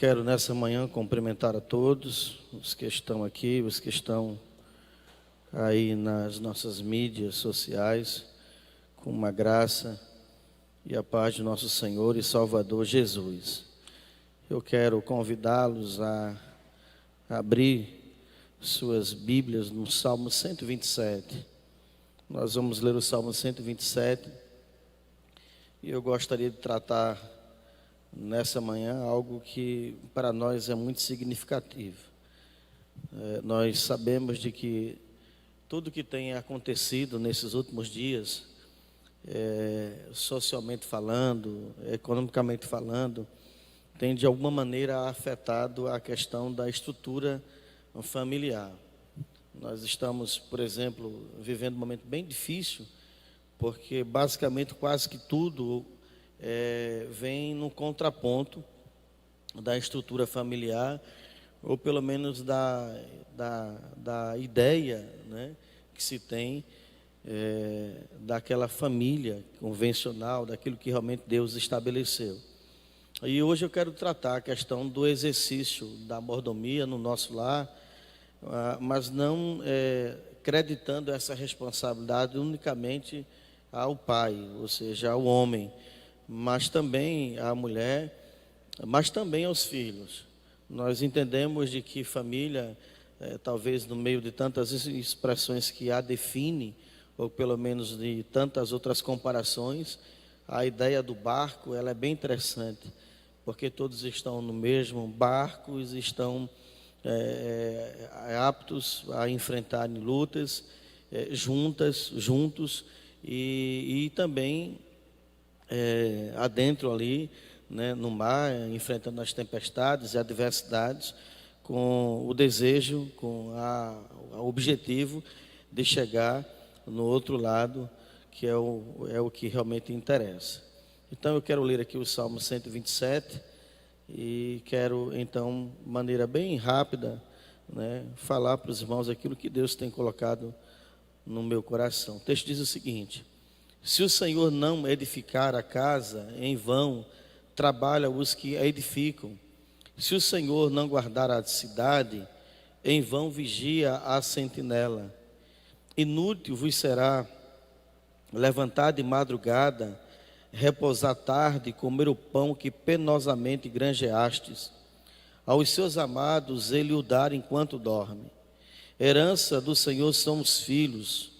quero nessa manhã cumprimentar a todos, os que estão aqui, os que estão aí nas nossas mídias sociais, com uma graça e a paz de nosso Senhor e Salvador Jesus. Eu quero convidá-los a abrir suas Bíblias no Salmo 127. Nós vamos ler o Salmo 127 e eu gostaria de tratar nessa manhã algo que para nós é muito significativo. Nós sabemos de que tudo que tem acontecido nesses últimos dias, socialmente falando, economicamente falando, tem de alguma maneira afetado a questão da estrutura familiar. Nós estamos, por exemplo, vivendo um momento bem difícil, porque basicamente quase que tudo vem no contraponto da estrutura familiar, ou pelo menos da ideia, né, que se tem daquela família convencional, daquilo que realmente Deus estabeleceu. E hoje eu quero tratar a questão do exercício da mordomia no nosso lar, mas não creditando essa responsabilidade unicamente ao pai, ou seja, ao homem, mas também à mulher, mas também aos filhos. Nós entendemos de que família, talvez no meio de tantas expressões que a define, ou pelo menos de tantas outras comparações, a ideia do barco ela é bem interessante, porque todos estão no mesmo barco, estão aptos a enfrentarem lutas juntos e também adentro ali, né, no mar, enfrentando as tempestades e adversidades, com o desejo, com o objetivo de chegar no outro lado, que é o que realmente interessa. Então eu quero ler aqui o Salmo 127 e quero então, de maneira bem rápida, né, falar para os irmãos aquilo que Deus tem colocado no meu coração. O texto diz o seguinte: se o Senhor não edificar a casa, em vão trabalham os que a edificam. Se o Senhor não guardar a cidade, em vão vigia a sentinela. Inútil vos será levantar de madrugada, repousar tarde, comer o pão que penosamente granjeastes. Aos seus amados ele o dá enquanto dorme. Herança do Senhor são os filhos,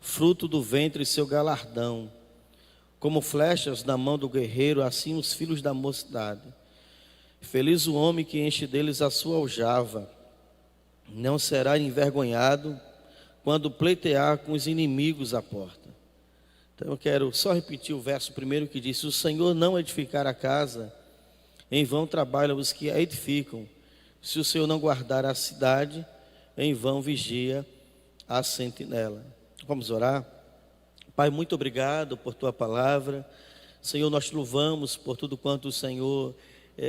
fruto do ventre seu galardão. Como flechas na mão do guerreiro, assim os filhos da mocidade. Feliz o homem que enche deles a sua aljava. Não será envergonhado quando pleitear com os inimigos à porta. Então eu quero só repetir o verso primeiro que diz: se o Senhor não edificar a casa, em vão trabalham os que a edificam. Se o Senhor não guardar a cidade, em vão vigia a sentinela. Vamos orar? Pai, muito obrigado por Tua palavra. Senhor, nós te louvamos por tudo quanto o Senhor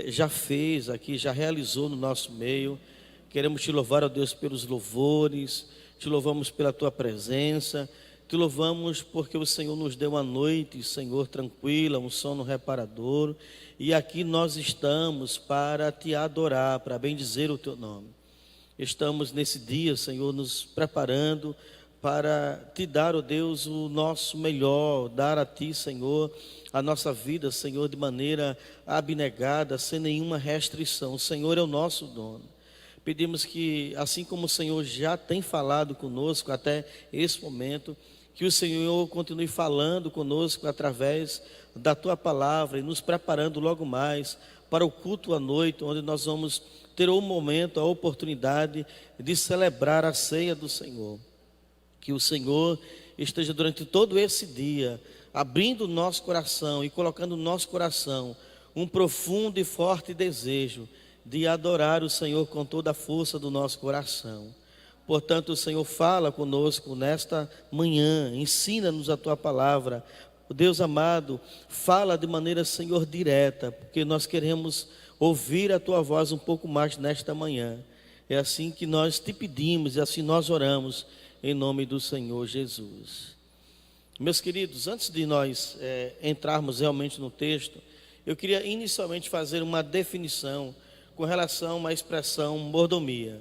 já fez aqui, já realizou no nosso meio. Queremos te louvar, ó Deus, pelos louvores, te louvamos pela Tua presença, te louvamos porque o Senhor nos deu uma noite, Senhor, tranquila, um sono reparador, e aqui nós estamos para te adorar, para bendizer o Teu nome. Estamos nesse dia, Senhor, nos preparando para te dar, ó Deus, o nosso melhor, dar a Ti, Senhor, a nossa vida, Senhor, de maneira abnegada, sem nenhuma restrição. O Senhor é o nosso dono. Pedimos que, assim como o Senhor já tem falado conosco até esse momento, que o Senhor continue falando conosco através da Tua palavra e nos preparando logo mais para o culto à noite, onde nós vamos ter o momento, a oportunidade de celebrar a ceia do Senhor. Que o Senhor esteja durante todo esse dia abrindo o nosso coração e colocando no nosso coração um profundo e forte desejo de adorar o Senhor com toda a força do nosso coração. Portanto, o Senhor fala conosco nesta manhã, ensina-nos a Tua palavra. Deus amado, fala de maneira, Senhor, direta, porque nós queremos ouvir a Tua voz um pouco mais nesta manhã. É assim que nós te pedimos e assim nós oramos, em nome do Senhor Jesus. Meus queridos, antes de nós entrarmos realmente no texto, eu queria inicialmente fazer uma definição com relação à expressão mordomia.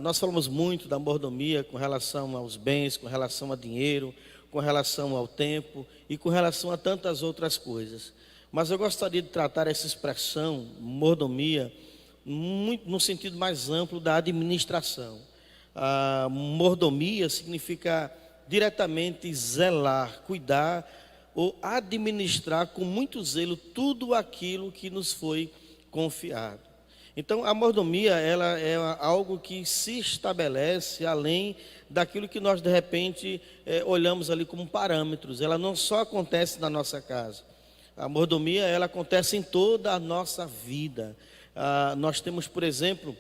Nós falamos muito da mordomia com relação aos bens, com relação a dinheiro, com relação ao tempo e com relação a tantas outras coisas. Mas eu gostaria de tratar essa expressão mordomia muito no sentido mais amplo da administração. A mordomia significa diretamente zelar, cuidar ou administrar com muito zelo tudo aquilo que nos foi confiado. Então, a mordomia, ela é algo que se estabelece além daquilo que nós, de repente, olhamos ali como parâmetros. Ela não só acontece na nossa casa. A mordomia, ela acontece em toda a nossa vida. Nós temos, por exemplo,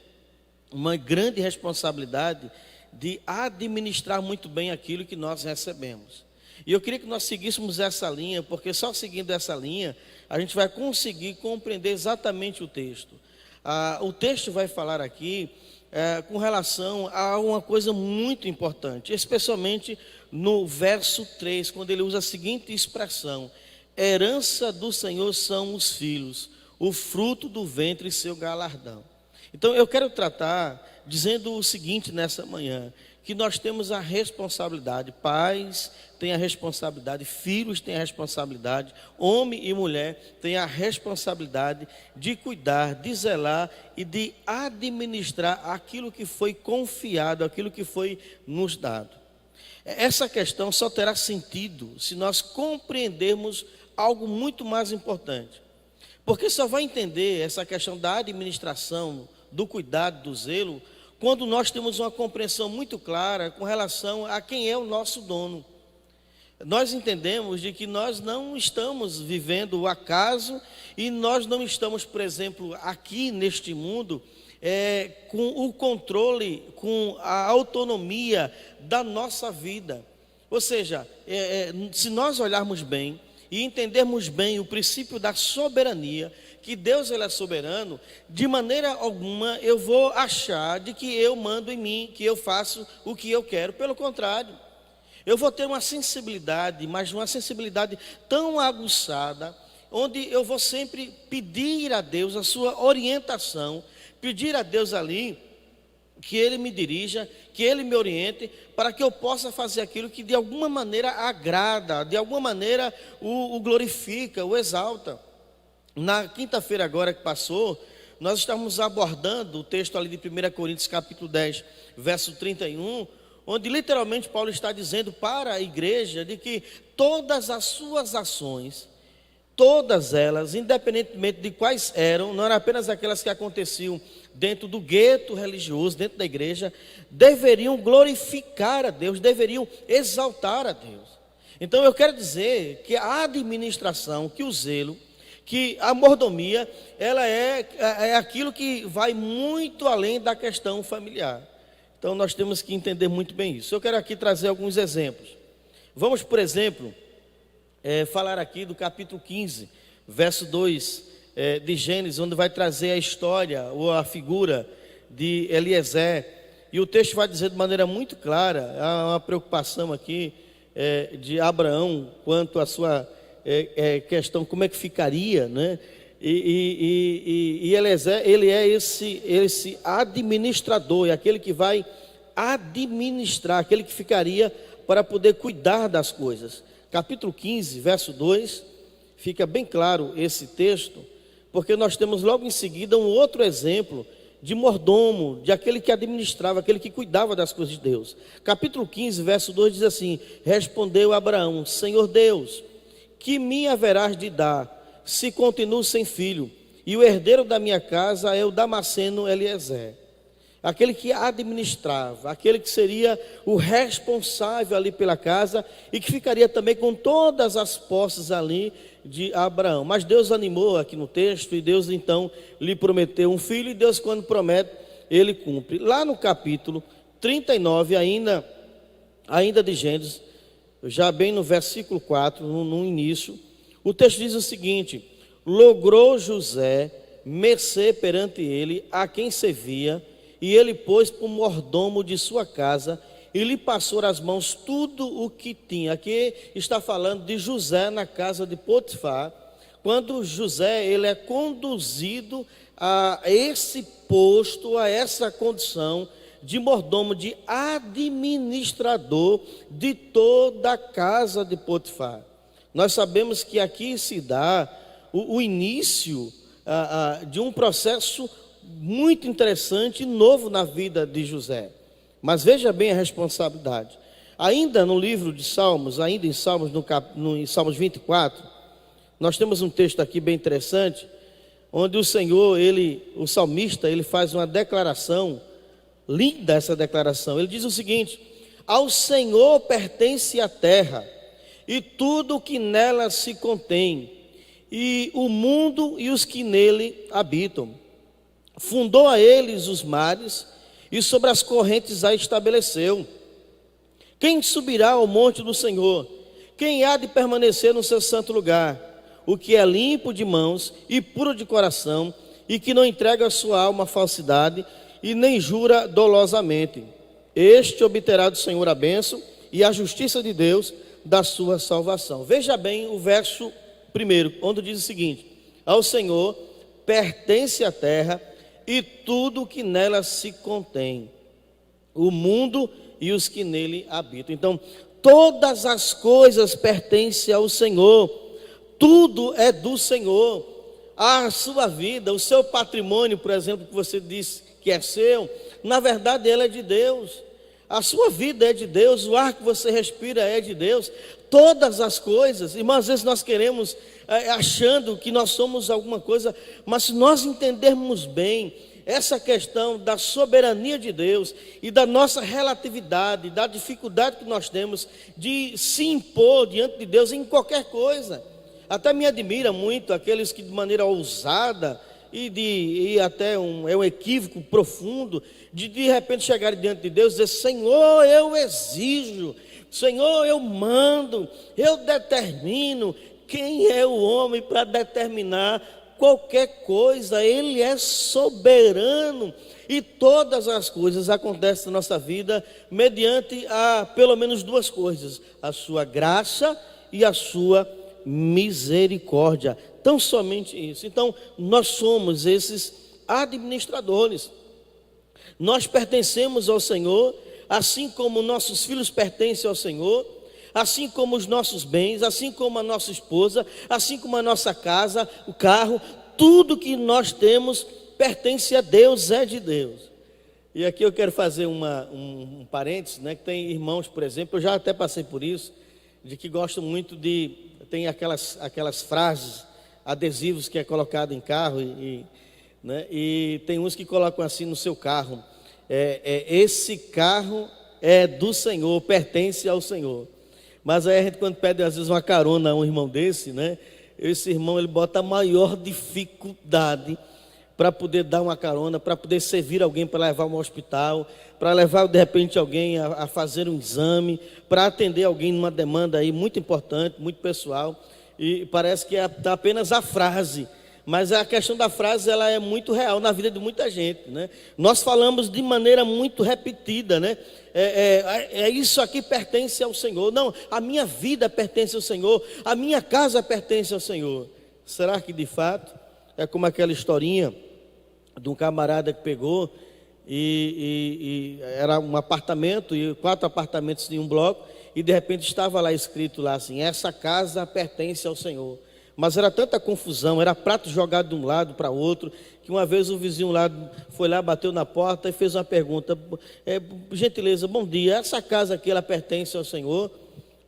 uma grande responsabilidade de administrar muito bem aquilo que nós recebemos. E eu queria que nós seguíssemos essa linha, porque só seguindo essa linha, a gente vai conseguir compreender exatamente o texto. O texto vai falar aqui com relação a uma coisa muito importante, especialmente no verso 3, quando ele usa a seguinte expressão: herança do Senhor são os filhos, o fruto do ventre e seu galardão. Então eu quero tratar dizendo o seguinte nessa manhã, que nós temos a responsabilidade, pais têm a responsabilidade, filhos têm a responsabilidade, homem e mulher têm a responsabilidade de cuidar, de zelar e de administrar aquilo que foi confiado, aquilo que foi nos dado. Essa questão só terá sentido se nós compreendermos algo muito mais importante. Porque só vai entender essa questão da administração, do cuidado, do zelo, quando nós temos uma compreensão muito clara com relação a quem é o nosso dono. Nós entendemos de que nós não estamos vivendo o acaso e nós não estamos, por exemplo, aqui neste mundo, com o controle, com a autonomia da nossa vida. Ou seja, se nós olharmos bem e entendermos bem o princípio da soberania, que Deus ele é soberano, de maneira alguma eu vou achar de que eu mando em mim, que eu faço o que eu quero. Pelo contrário, eu vou ter uma sensibilidade, mas uma sensibilidade tão aguçada, onde eu vou sempre pedir a Deus a sua orientação, pedir a Deus ali que Ele me dirija, que Ele me oriente, para que eu possa fazer aquilo que de alguma maneira agrada, de alguma maneira o glorifica, o exalta. Na quinta-feira agora que passou, nós estamos abordando o texto ali de 1 Coríntios capítulo 10, verso 31, onde literalmente Paulo está dizendo para a igreja de que todas as suas ações, todas elas, independentemente de quais eram, não eram apenas aquelas que aconteciam dentro do gueto religioso, dentro da igreja, deveriam glorificar a Deus, deveriam exaltar a Deus. Então eu quero dizer que a administração, que o zelo, que a mordomia, ela é aquilo que vai muito além da questão familiar. Então nós temos que entender muito bem isso. Eu quero aqui trazer alguns exemplos. Vamos, por exemplo, falar aqui do capítulo 15, verso 2 de Gênesis, onde vai trazer a história ou a figura de Eliezer. E o texto vai dizer de maneira muito clara, há uma preocupação aqui de Abraão quanto à sua questão, como é que ficaria, né? E Eliezer, ele é esse administrador, é aquele que vai administrar, aquele que ficaria para poder cuidar das coisas. Capítulo 15, verso 2, fica bem claro esse texto, porque nós temos logo em seguida um outro exemplo de mordomo, de aquele que administrava, aquele que cuidava das coisas de Deus. Capítulo 15, verso 2 diz assim: respondeu Abraão: Senhor Deus, que me haverás de dar, se continuo sem filho, e o herdeiro da minha casa é o Damasceno Eliezer. Aquele que administrava, aquele que seria o responsável ali pela casa e que ficaria também com todas as posses ali de Abraão. Mas Deus animou aqui no texto e Deus então lhe prometeu um filho, e Deus, quando promete, ele cumpre. Lá no capítulo 39, ainda de Gênesis, já bem no versículo 4, no início, o texto diz o seguinte: logrou José mercê perante ele a quem servia, e ele pôs por mordomo de sua casa, e lhe passou às mãos tudo o que tinha. Aqui está falando de José na casa de Potifar, quando José ele é conduzido a esse posto, a essa condição de mordomo, de administrador de toda a casa de Potifar. Nós sabemos que aqui se dá o início de um processo muito interessante e novo na vida de José. Mas veja bem a responsabilidade. Ainda no livro de Salmos, ainda em Salmos, em Salmos 24, nós temos um texto aqui bem interessante, onde o Senhor, o salmista, ele faz uma declaração, linda essa declaração. Ele diz o seguinte: ao Senhor pertence a terra e tudo o que nela se contém, e o mundo e os que nele habitam. Fundou a eles os mares e sobre as correntes a estabeleceu. Quem subirá ao monte do Senhor? Quem há de permanecer no seu santo lugar? O que é limpo de mãos e puro de coração, e que não entrega a sua alma à falsidade, e nem jura dolosamente. Este obterá do Senhor a bênção e a justiça de Deus da sua salvação. Veja bem o verso 1, onde diz o seguinte: ao Senhor pertence a terra e tudo o que nela se contém, o mundo e os que nele habitam. Então, todas as coisas pertencem ao Senhor, tudo é do Senhor. A sua vida, o seu patrimônio, por exemplo, que você disse que é seu, na verdade ele é de Deus. A sua vida é de Deus, o ar que você respira é de Deus. Todas as coisas, e às vezes nós queremos, achando que nós somos alguma coisa, mas se nós entendermos bem essa questão da soberania de Deus e da nossa relatividade, da dificuldade que nós temos de se impor diante de Deus em qualquer coisa. Até me admira muito aqueles que de maneira ousada e até é um equívoco profundo, de repente chegarem diante de Deus e dizer: Senhor, eu exijo, Senhor, eu mando, eu determino. Quem é o homem para determinar qualquer coisa? Ele é soberano, e todas as coisas acontecem na nossa vida mediante pelo menos duas coisas: a sua graça e a sua misericórdia. Tão somente isso. Então nós somos esses administradores, nós pertencemos ao Senhor, assim como nossos filhos pertencem ao Senhor, assim como os nossos bens, assim como a nossa esposa, assim como a nossa casa, o carro, tudo que nós temos pertence a Deus, é de Deus. E aqui eu quero fazer um parênteses, né, que tem irmãos, por exemplo, eu já até passei por isso, de que gostam muito tem aquelas frases, adesivos que é colocado em carro, né, e tem uns que colocam assim no seu carro, esse carro é do Senhor, pertence ao Senhor. Mas aí a gente, quando pede às vezes uma carona a um irmão desse, né, esse irmão ele bota a maior dificuldade para poder dar uma carona, para poder servir alguém para levar um hospital, para levar de repente alguém a fazer um exame, para atender alguém numa demanda aí muito importante, muito pessoal, e parece que é apenas a frase, mas a questão da frase ela é muito real na vida de muita gente, né? Nós falamos de maneira muito repetida, né? Isso aqui pertence ao Senhor. Não, a minha vida pertence ao Senhor, a minha casa pertence ao Senhor. Será que de fato é como aquela historinha de um camarada que pegou e era um apartamento, e 4 apartamentos em um bloco, e de repente estava lá escrito lá assim: essa casa pertence ao Senhor. Mas era tanta confusão, era prato jogado de um lado para outro, que uma vez o vizinho lá foi lá, bateu na porta e fez uma pergunta: gentileza, bom dia, essa casa aqui ela pertence ao Senhor?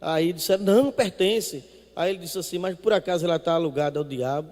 Aí disseram: não pertence. Aí ele disse assim: mas por acaso ela está alugada ao diabo?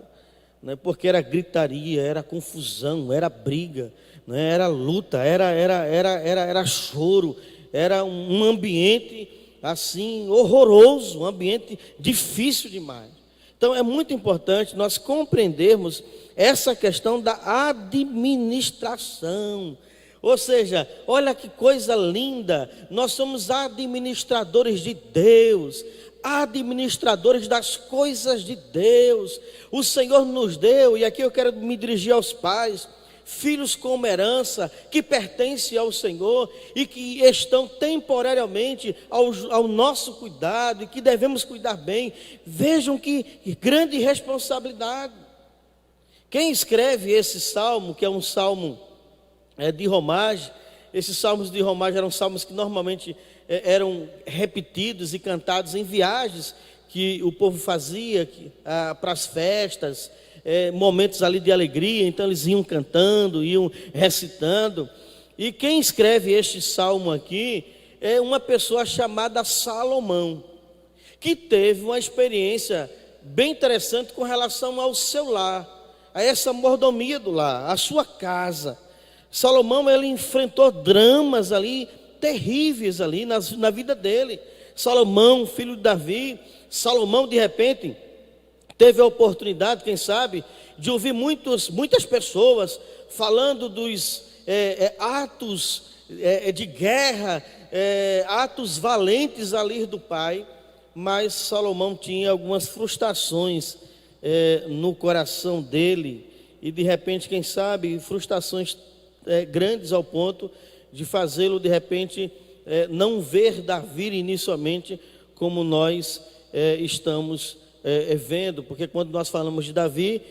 Né? Porque era gritaria, era confusão, era briga, né? Era luta, era choro, era um ambiente assim horroroso, um ambiente difícil demais. Então é muito importante nós compreendermos essa questão da administração. Ou seja, olha que coisa linda, nós somos administradores de Deus, administradores das coisas de Deus. O Senhor nos deu, e aqui eu quero me dirigir aos pais, filhos como herança, que pertencem ao Senhor e que estão temporariamente ao nosso cuidado e que devemos cuidar bem. Vejam que grande responsabilidade. Quem escreve esse salmo, que é um salmo de romagem, esses salmos de romagem eram salmos que normalmente eram repetidos e cantados em viagens que o povo fazia para as festas, momentos ali de alegria. Então eles iam cantando, iam recitando. E quem escreve este salmo aqui é uma pessoa chamada Salomão, que teve uma experiência bem interessante com relação ao seu lar, a essa mordomia do lar, a sua casa. Salomão, ele enfrentou dramas ali terríveis ali na vida dele. Salomão, filho de Davi, Salomão de repente teve a oportunidade, quem sabe, de ouvir muitas pessoas falando dos atos de guerra, atos valentes ali do pai, mas Salomão tinha algumas frustrações no coração dele, e de repente, quem sabe, frustrações grandes ao ponto de fazê-lo de repente não ver Davi inicialmente como nós estamos vendo, porque quando nós falamos de Davi,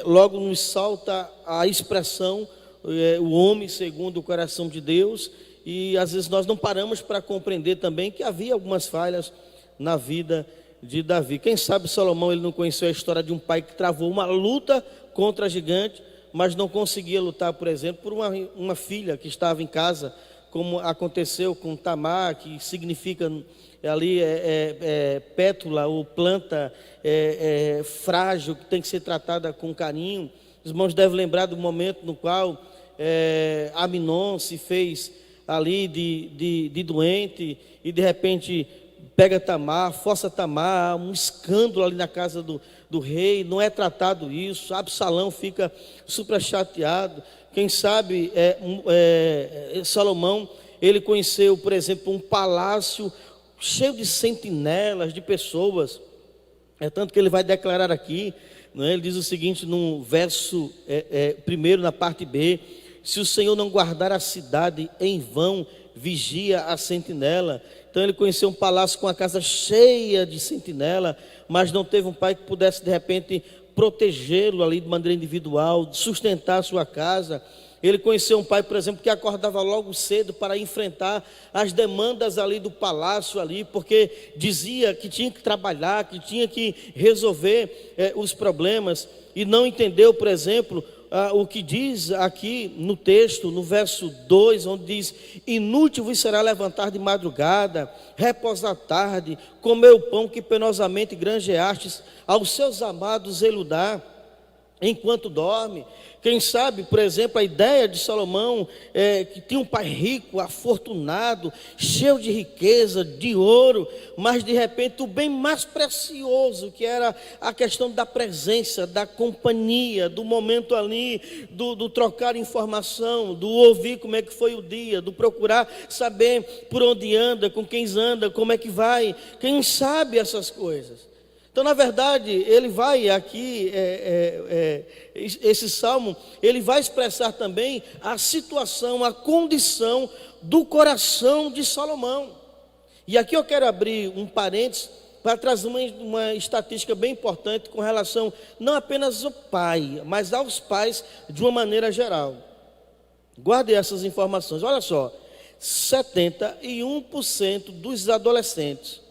logo nos salta a expressão o homem segundo o coração de Deus, e às vezes nós não paramos para compreender também que havia algumas falhas na vida de Davi. Quem sabe Salomão, ele não conheceu a história de um pai que travou uma luta contra a gigante, mas não conseguia lutar, por exemplo, por uma filha que estava em casa, como aconteceu com Tamar, que significa ali pétula ou planta frágil, que tem que ser tratada com carinho. Os irmãos devem lembrar do momento no qual Aminon se fez ali de doente, e de repente pega Tamar, força Tamar, um escândalo ali na casa do rei, não é tratado isso. Absalão fica super chateado. Quem sabe Salomão, ele conheceu, por exemplo, um palácio cheio de sentinelas, de pessoas. É tanto que ele vai declarar aqui, né? Ele diz o seguinte no verso primeiro, na parte B: se o Senhor não guardar a cidade, em vão vigia a sentinela. Então ele conheceu um palácio com a casa cheia de sentinela, mas não teve um pai que pudesse de repente protegê-lo ali de maneira individual, sustentar a sua casa. Ele conheceu um pai, por exemplo, que acordava logo cedo para enfrentar as demandas ali do palácio ali, porque dizia que tinha que trabalhar, que tinha que resolver os problemas, e não entendeu, por exemplo, o que diz aqui no texto, no verso 2, onde diz: inútil vos será levantar de madrugada, reposar tarde, comer o pão que penosamente granjeastes, aos seus amados ele o dá, enquanto dorme. Quem sabe, por exemplo, a ideia de Salomão, que tinha um pai rico, afortunado, cheio de riqueza, de ouro, mas de repente o bem mais precioso, que era a questão da presença, da companhia, do momento ali, do trocar informação, do ouvir como é que foi o dia, do procurar saber por onde anda, com quem anda, como é que vai. Quem sabe essas coisas? Então, na verdade, ele vai aqui, esse salmo, ele vai expressar também a situação, a condição do coração de Salomão. E aqui eu quero abrir um parênteses para trazer uma estatística bem importante com relação não apenas ao pai, mas aos pais de uma maneira geral. Guarde essas informações. Olha só, 71% dos adolescentes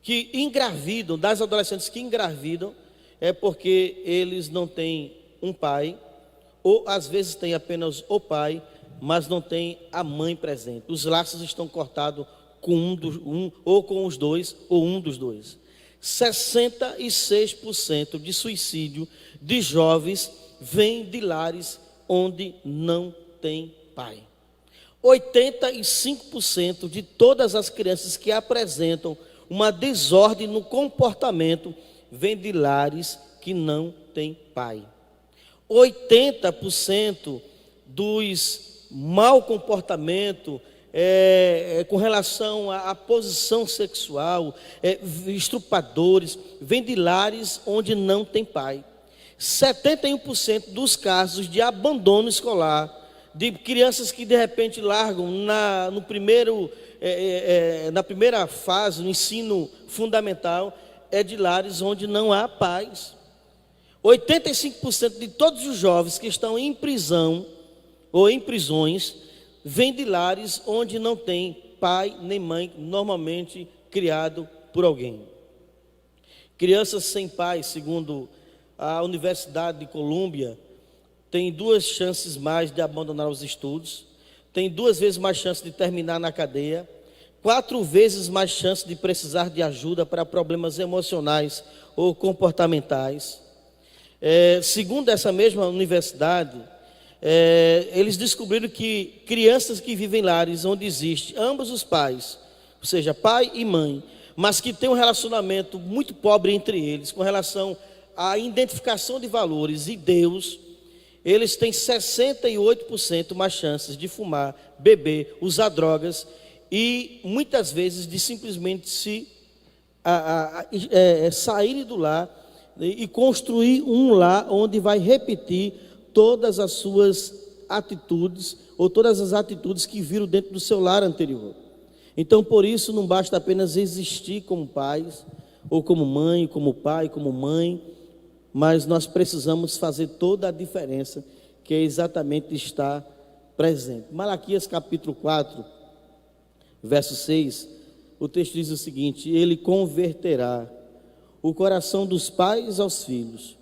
que engravidam, das adolescentes que engravidam, é porque eles não têm um pai, ou às vezes tem apenas o pai, mas não tem a mãe presente. Os laços estão cortados com ou com os dois, ou um dos dois. 66% de suicídio de jovens vem de lares onde não tem pai. 85% de todas as crianças que apresentam uma desordem no comportamento vem de lares que não têm pai. 80% dos mau comportamento com relação à posição sexual, estrupadores, vem de lares onde não tem pai. 71% dos casos de abandono escolar, de crianças que de repente largam na primeira fase, no ensino fundamental, é de lares onde não há paz. 85% de todos os jovens que estão em prisão ou em prisões vêm de lares onde não tem pai nem mãe, normalmente criado por alguém. Crianças sem pai, segundo a Universidade de Colômbia, têm 2 chances mais de abandonar os estudos, têm 2 vezes mais chance de terminar na cadeia, 4 vezes mais chance de precisar de ajuda para problemas emocionais ou comportamentais. Segundo essa mesma universidade, eles descobriram que crianças que vivem em lares onde existe ambos os pais, ou seja, pai e mãe, mas que tem um relacionamento muito pobre entre eles, com relação à identificação de valores e Deus, eles têm 68% mais chances de fumar, beber, usar drogas e muitas vezes de simplesmente saírem do lar e construir um lar onde vai repetir todas as suas atitudes ou todas as atitudes que viram dentro do seu lar anterior. Então, por isso, não basta apenas existir como pais, ou como mãe, como pai, como mãe, mas nós precisamos fazer toda a diferença, que é exatamente estar presente. Malaquias capítulo 4, verso 6, o texto diz o seguinte: Ele converterá o coração dos pais aos filhos,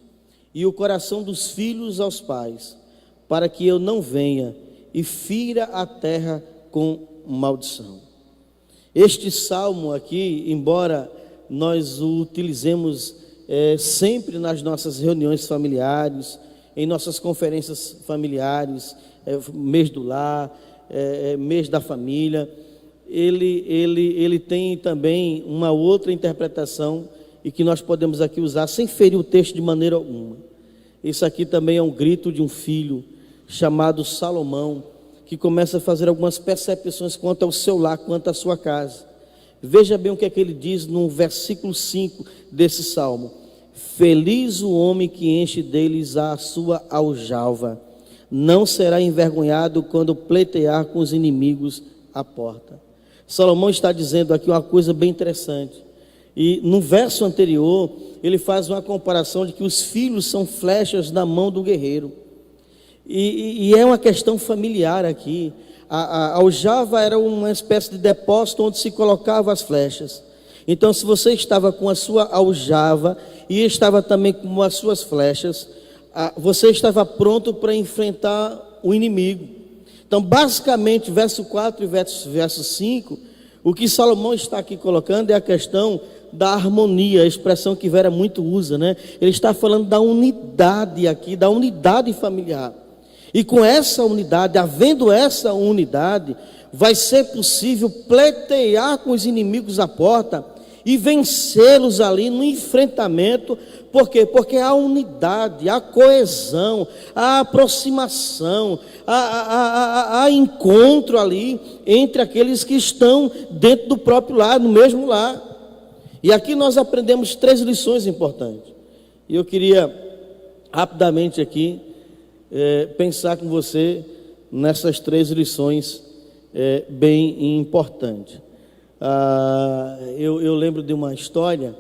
e o coração dos filhos aos pais, para que eu não venha e fira a terra com maldição. Este salmo aqui, embora nós o utilizemos sempre nas nossas reuniões familiares, em nossas conferências familiares, mês do lar, mês da família, ele tem também uma outra interpretação e que nós podemos aqui usar sem ferir o texto de maneira alguma. Isso aqui também é um grito de um filho chamado Salomão, que começa a fazer algumas percepções quanto ao seu lar, quanto à sua casa. Veja bem o que é que ele diz no versículo 5 desse salmo: Feliz o homem que enche deles a sua aljava, não será envergonhado quando pleitear com os inimigos à porta. Salomão está dizendo aqui uma coisa bem interessante. E no verso anterior, ele faz uma comparação de que os filhos são flechas na mão do guerreiro. E é uma questão familiar aqui. A aljava era uma espécie de depósito onde se colocava as flechas. Então, se você estava com a sua aljava e estava também com as suas flechas, você estava pronto para enfrentar o inimigo. Então, basicamente, verso 4 e verso 5, o que Salomão está aqui colocando é a questão da harmonia, a expressão que Vera muito usa, né? Ele está falando da unidade aqui, da unidade familiar. E com essa unidade, havendo essa unidade, vai ser possível pleitear com os inimigos à porta e vencê-los ali no enfrentamento. Por quê? Porque há unidade, há coesão, há aproximação, há encontro ali entre aqueles que estão dentro do próprio lar, no mesmo lar. E aqui nós aprendemos 3 lições importantes. E eu queria rapidamente aqui pensar com você nessas 3 lições bem importantes. Eu lembro de uma história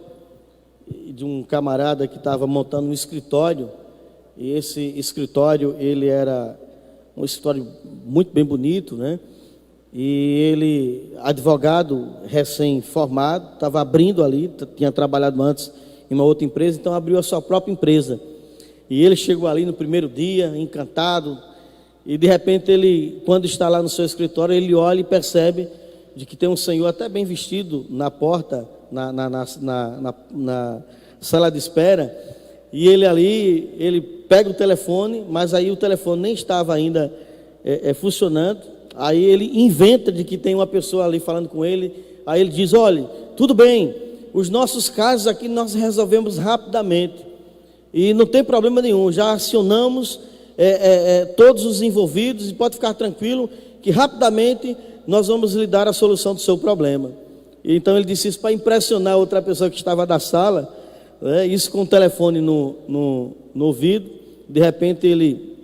de um camarada que estava montando um escritório, e esse escritório, ele era um escritório muito bem bonito, né? E ele, advogado recém-formado, estava abrindo ali, tinha trabalhado antes em uma outra empresa, então abriu a sua própria empresa. E ele chegou ali no primeiro dia, encantado, e de repente ele, quando está lá no seu escritório, ele olha e percebe de que tem um senhor até bem vestido na porta, na sala de espera, e ele ali, ele pega o telefone, mas aí o telefone nem estava ainda funcionando. Aí ele inventa de que tem uma pessoa ali falando com ele. Aí ele diz: olha, tudo bem, os nossos casos aqui nós resolvemos rapidamente e não tem problema nenhum, já acionamos todos os envolvidos, e pode ficar tranquilo que rapidamente nós vamos lhe dar a solução do seu problema. E então ele disse isso para impressionar outra pessoa que estava da sala, isso com o telefone no ouvido. De repente ele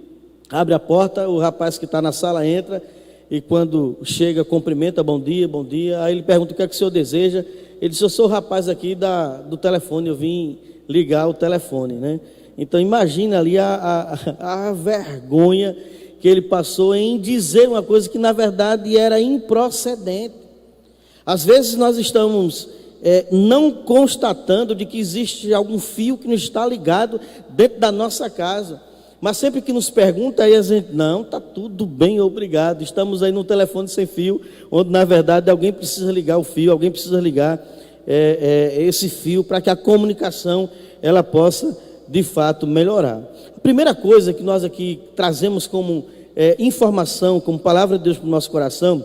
abre a porta, o rapaz que está na sala entra, e quando chega, cumprimenta, bom dia, bom dia. Aí ele pergunta o que é que o senhor deseja. Ele diz: eu sou o rapaz aqui do telefone, eu vim ligar o telefone, né? Então imagina ali a vergonha que ele passou em dizer uma coisa que na verdade era improcedente. Às vezes nós estamos não constatando de que existe algum fio que nos está ligado dentro da nossa casa, mas sempre que nos pergunta, aí a gente: não, está tudo bem, obrigado. Estamos aí no telefone sem fio, onde na verdade alguém precisa ligar o fio, alguém precisa ligar esse fio para que a comunicação ela possa de fato melhorar. A primeira coisa que nós aqui trazemos como informação, como palavra de Deus para o nosso coração,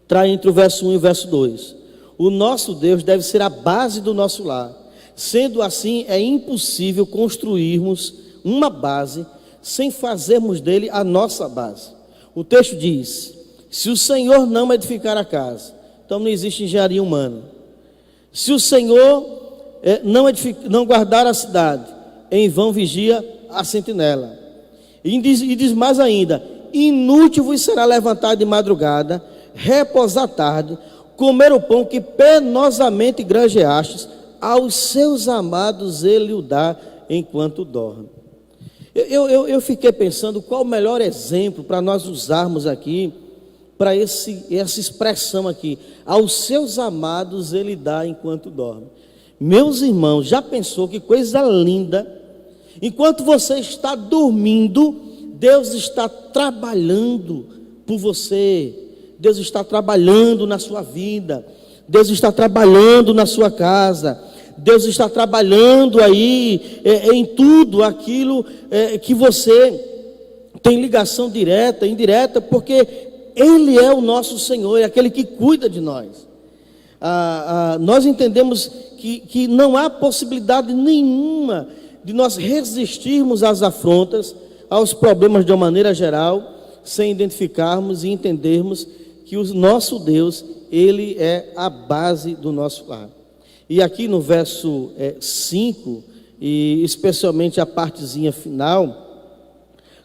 traz entre o verso 1 e o verso 2. O nosso Deus deve ser a base do nosso lar. Sendo assim, é impossível construirmos uma base sem fazermos dele a nossa base. O texto diz: se o Senhor não edificar a casa, então não existe engenharia humana. Se o Senhor não guardar a cidade, em vão vigia a sentinela. E diz mais ainda: inútil vos será levantar de madrugada, repousar tarde, comer o pão que penosamente granjeastes, aos seus amados ele o dá enquanto dorme. Eu fiquei pensando qual o melhor exemplo para nós usarmos aqui, para essa expressão aqui: aos seus amados ele dá enquanto dorme. Meus irmãos, já pensou que coisa linda? Enquanto você está dormindo, Deus está trabalhando por você, Deus está trabalhando na sua vida, Deus está trabalhando na sua casa, Deus está trabalhando aí em tudo aquilo que você tem ligação direta, indireta, porque Ele é o nosso Senhor, é aquele que cuida de nós. Nós entendemos que não há possibilidade nenhuma de nós resistirmos às afrontas, aos problemas de uma maneira geral, sem identificarmos e entendermos que o nosso Deus, Ele é a base do nosso lar. E aqui no verso 5, e especialmente a partezinha final,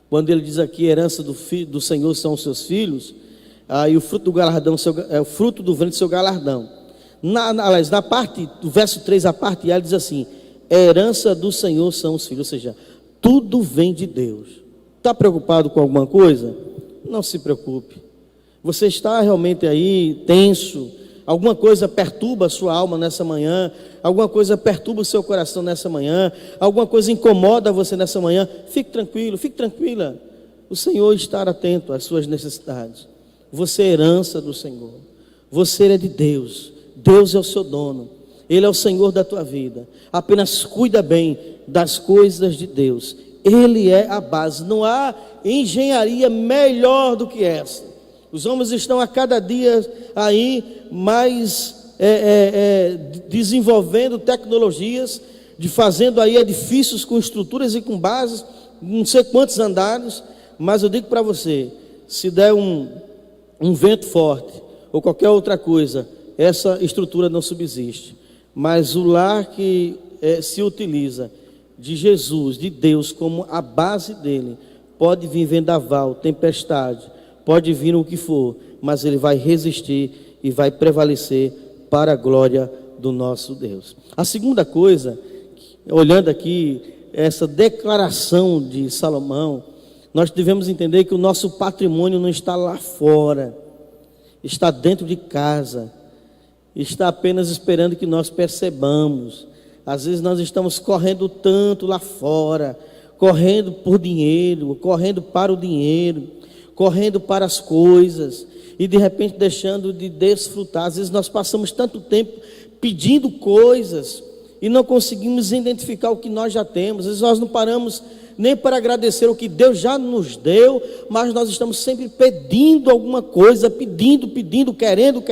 quando ele diz aqui: herança do Senhor são os seus filhos, e o fruto do galardão, o fruto do ventre seu galardão. Na parte do verso 3, a parte A, ele diz assim: herança do Senhor são os filhos, ou seja, tudo vem de Deus. Está preocupado com alguma coisa? Não se preocupe. Você está realmente aí tenso? Alguma coisa perturba a sua alma nessa manhã? Alguma coisa perturba o seu coração nessa manhã? Alguma coisa incomoda você nessa manhã? Fique tranquilo, fique tranquila. O Senhor está atento às suas necessidades. Você é herança do Senhor. Você é de Deus. Deus é o seu dono. Ele é o Senhor da tua vida. Apenas cuida bem das coisas de Deus. Ele é a base. Não há engenharia melhor do que essa. Os homens estão a cada dia aí mais desenvolvendo tecnologias, fazendo aí edifícios com estruturas e com bases, não sei quantos andares, mas eu digo para você: se der um vento forte ou qualquer outra coisa, essa estrutura não subsiste. Mas o lar que se utiliza de Jesus, de Deus como a base dele, pode vir vendaval, tempestade, pode vir o que for, mas ele vai resistir e vai prevalecer para a glória do nosso Deus. A segunda coisa, olhando aqui essa declaração de Salomão, nós devemos entender que o nosso patrimônio não está lá fora, está dentro de casa, está apenas esperando que nós percebamos. Às vezes nós estamos correndo tanto lá fora, correndo por dinheiro, correndo para o dinheiro, correndo para as coisas, e de repente deixando de desfrutar. Às vezes nós passamos tanto tempo pedindo coisas e não conseguimos identificar o que nós já temos. Às vezes nós não paramos nem para agradecer o que Deus já nos deu, mas nós estamos sempre pedindo alguma coisa, pedindo, querendo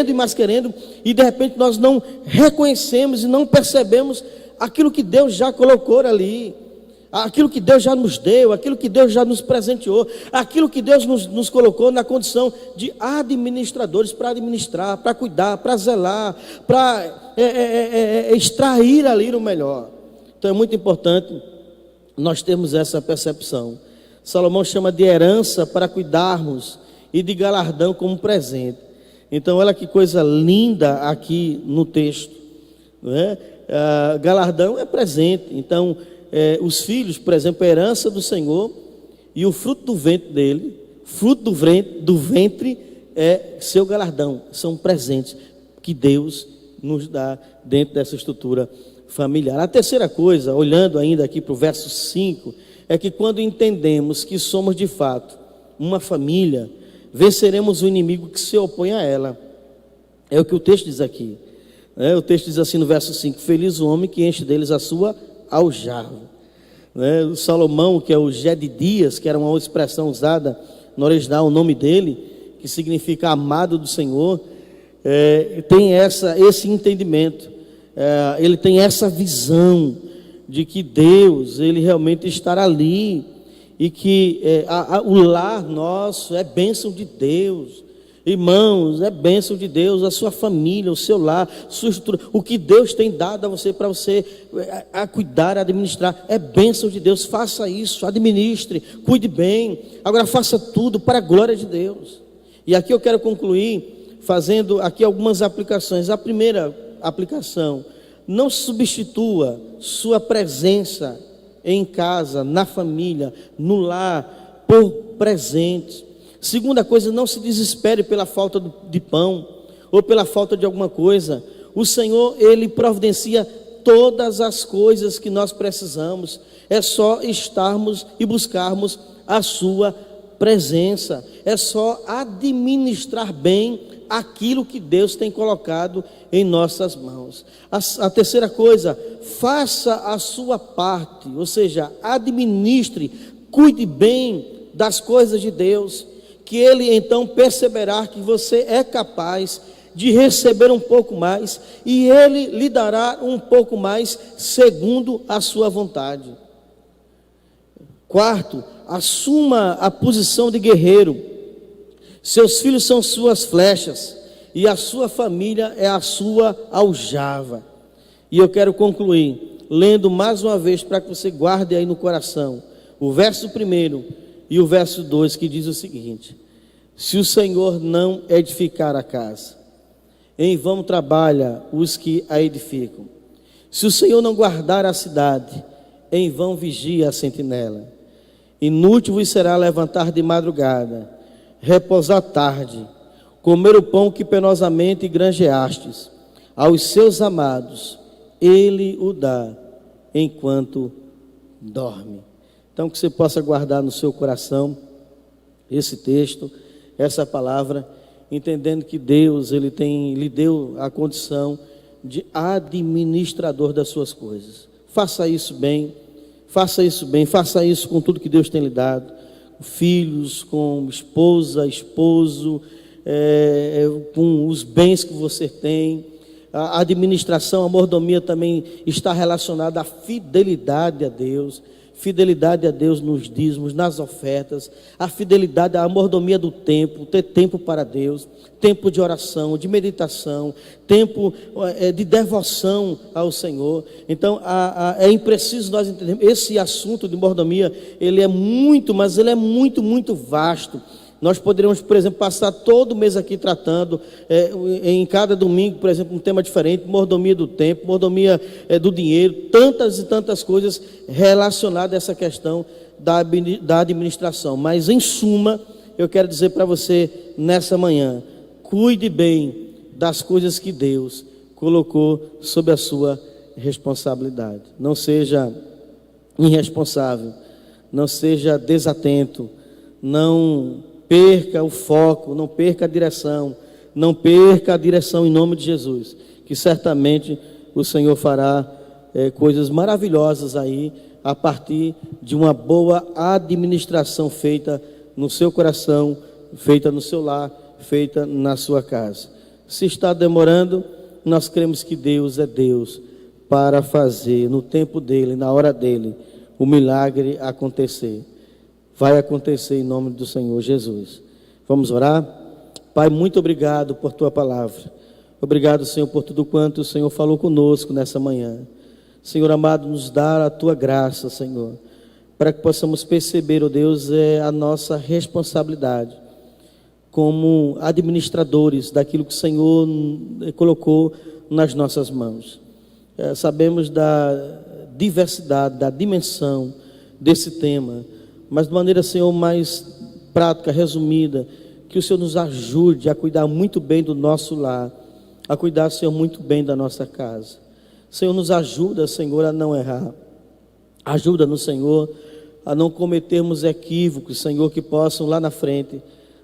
e mais querendo, e de repente nós não reconhecemos e não percebemos aquilo que Deus já colocou ali, aquilo que Deus já nos deu, aquilo que Deus já nos presenteou, aquilo que Deus nos colocou na condição de administradores, para administrar, para cuidar, para zelar, para extrair ali o melhor. Então é muito importante nós temos essa percepção. Salomão chama de herança para cuidarmos e de galardão como presente. Então, olha que coisa linda aqui no texto, não é? Galardão é presente. Então, os filhos, por exemplo, a herança do Senhor e o fruto do ventre dele, fruto do ventre é seu galardão, são presentes que Deus nos dá dentro dessa estrutura familiar. A terceira coisa, olhando ainda aqui para o verso 5, é que quando entendemos que somos de fato uma família, venceremos o inimigo que se opõe a ela. É o que o texto diz aqui. O texto diz assim no verso 5: feliz o homem que enche deles a sua aljava. O Salomão, que é o Gedidias, que era uma outra expressão usada no original, o nome dele, que significa amado do Senhor, tem esse entendimento, ele tem essa visão de que Deus, ele realmente estará ali, e que o lar nosso é bênção de Deus. Irmãos, é bênção de Deus, a sua família, o seu lar, sua estrutura, o que Deus tem dado a você, para você a cuidar, a administrar, é bênção de Deus. Faça isso, administre, cuide bem. Agora faça tudo para a glória de Deus. E aqui eu quero concluir fazendo aqui algumas aplicações. A primeira aplicação: não substitua sua presença em casa, na família, no lar, por presentes. Segunda coisa, não se desespere pela falta de pão ou pela falta de alguma coisa. O Senhor, ele providencia todas as coisas que nós precisamos. É só estarmos e buscarmos a sua presença. É só administrar bem aquilo que Deus tem colocado em nossas mãos. A terceira coisa, faça a sua parte, ou seja, administre, cuide bem das coisas de Deus, que Ele então perceberá que você é capaz de receber um pouco mais, e Ele lhe dará um pouco mais segundo a sua vontade. Quarto, assuma a posição de guerreiro. Seus filhos são suas flechas, e a sua família é a sua aljava. E eu quero concluir lendo mais uma vez, para que você guarde aí no coração, o verso 1 e o verso 2, que diz o seguinte: se o Senhor não edificar a casa, em vão trabalha os que a edificam. Se o Senhor não guardar a cidade, em vão vigia a sentinela. Inútil vos será levantar de madrugada, repousar tarde, comer o pão que penosamente granjeastes. Aos seus amados Ele o dá enquanto dorme. Então, que você possa guardar no seu coração esse texto, essa palavra, entendendo que Deus, Ele lhe deu a condição de administrador das suas coisas. Faça isso bem, faça isso bem, faça isso com tudo que Deus tem lhe dado, filhos, com esposa, esposo, com os bens que você tem. A administração, a mordomia também está relacionada à fidelidade a Deus. Fidelidade a Deus nos dízimos, nas ofertas, a fidelidade à mordomia do tempo, ter tempo para Deus, tempo de oração, de meditação, tempo de devoção ao Senhor. Então é preciso nós entendermos, esse assunto de mordomia, ele é muito, mas ele é muito, muito vasto. Nós poderíamos, por exemplo, passar todo mês aqui tratando, em cada domingo, por exemplo, um tema diferente: mordomia do tempo, mordomia do dinheiro, tantas e tantas coisas relacionadas a essa questão da administração. Mas, em suma, eu quero dizer para você nessa manhã: cuide bem das coisas que Deus colocou sob a sua responsabilidade. Não seja irresponsável, não seja desatento, não perca o foco, não perca a direção, não perca a direção em nome de Jesus, que certamente o Senhor fará coisas maravilhosas aí, a partir de uma boa administração feita no seu coração, feita no seu lar, feita na sua casa. Se está demorando, nós cremos que Deus é Deus para fazer no tempo dele, na hora dele, o milagre acontecer. Vai acontecer em nome do Senhor Jesus. Vamos orar? Pai, muito obrigado por tua palavra. Obrigado, Senhor, por tudo quanto o Senhor falou conosco nessa manhã. Senhor amado, nos dá a tua graça, Senhor, para que possamos perceber, ó Deus, a nossa responsabilidade como administradores daquilo que o Senhor colocou nas nossas mãos. Sabemos da diversidade, da dimensão desse tema, mas de maneira, Senhor, mais prática, resumida, que o Senhor nos ajude a cuidar muito bem do nosso lar, a cuidar, Senhor, muito bem da nossa casa. Senhor, nos ajuda, Senhor, a não errar. Ajuda-nos, Senhor, a não cometermos equívocos, Senhor, que possam lá na frente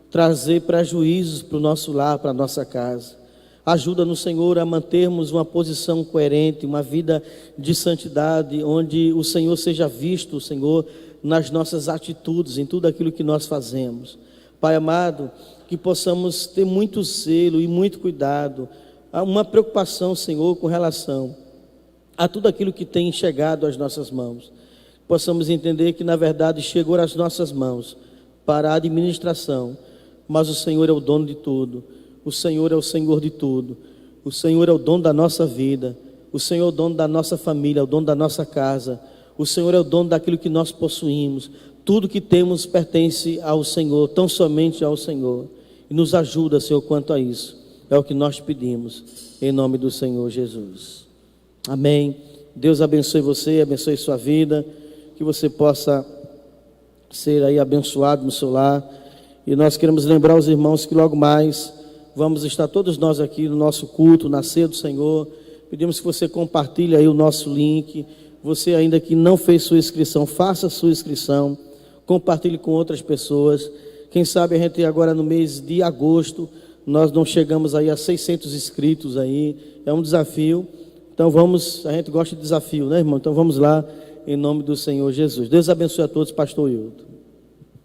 trazer prejuízos para o nosso lar, para a nossa casa. Ajuda-nos, Senhor, a mantermos uma posição coerente, uma vida de santidade, onde o Senhor seja visto, Senhor, nas nossas atitudes, em tudo aquilo que nós fazemos. Pai amado, que possamos ter muito zelo e muito cuidado, uma preocupação, Senhor, com relação a tudo aquilo que tem chegado às nossas mãos. Possamos entender que, na verdade, chegou às nossas mãos para a administração, mas o Senhor é o dono de tudo, o Senhor é o Senhor de tudo, o Senhor é o dono da nossa vida, o Senhor é o dono da nossa família, é o dono da nossa casa, o Senhor é o dono daquilo que nós possuímos. Tudo que temos pertence ao Senhor, tão somente ao Senhor, e nos ajuda, Senhor, quanto a isso. É o que nós pedimos, em nome do Senhor Jesus. Amém. Deus abençoe você, abençoe sua vida, que você possa ser aí abençoado no seu lar. E nós queremos lembrar os irmãos que logo mais vamos estar todos nós aqui no nosso culto, na ceia do Senhor. Pedimos que você compartilhe aí o nosso link. Você ainda que não fez sua inscrição, faça sua inscrição, compartilhe com outras pessoas. Quem sabe a gente agora no mês de agosto, nós não chegamos aí a 600 inscritos aí, é um desafio. Então a gente gosta de desafio, né, irmão? Então vamos lá, em nome do Senhor Jesus. Deus abençoe a todos, pastor Hilton.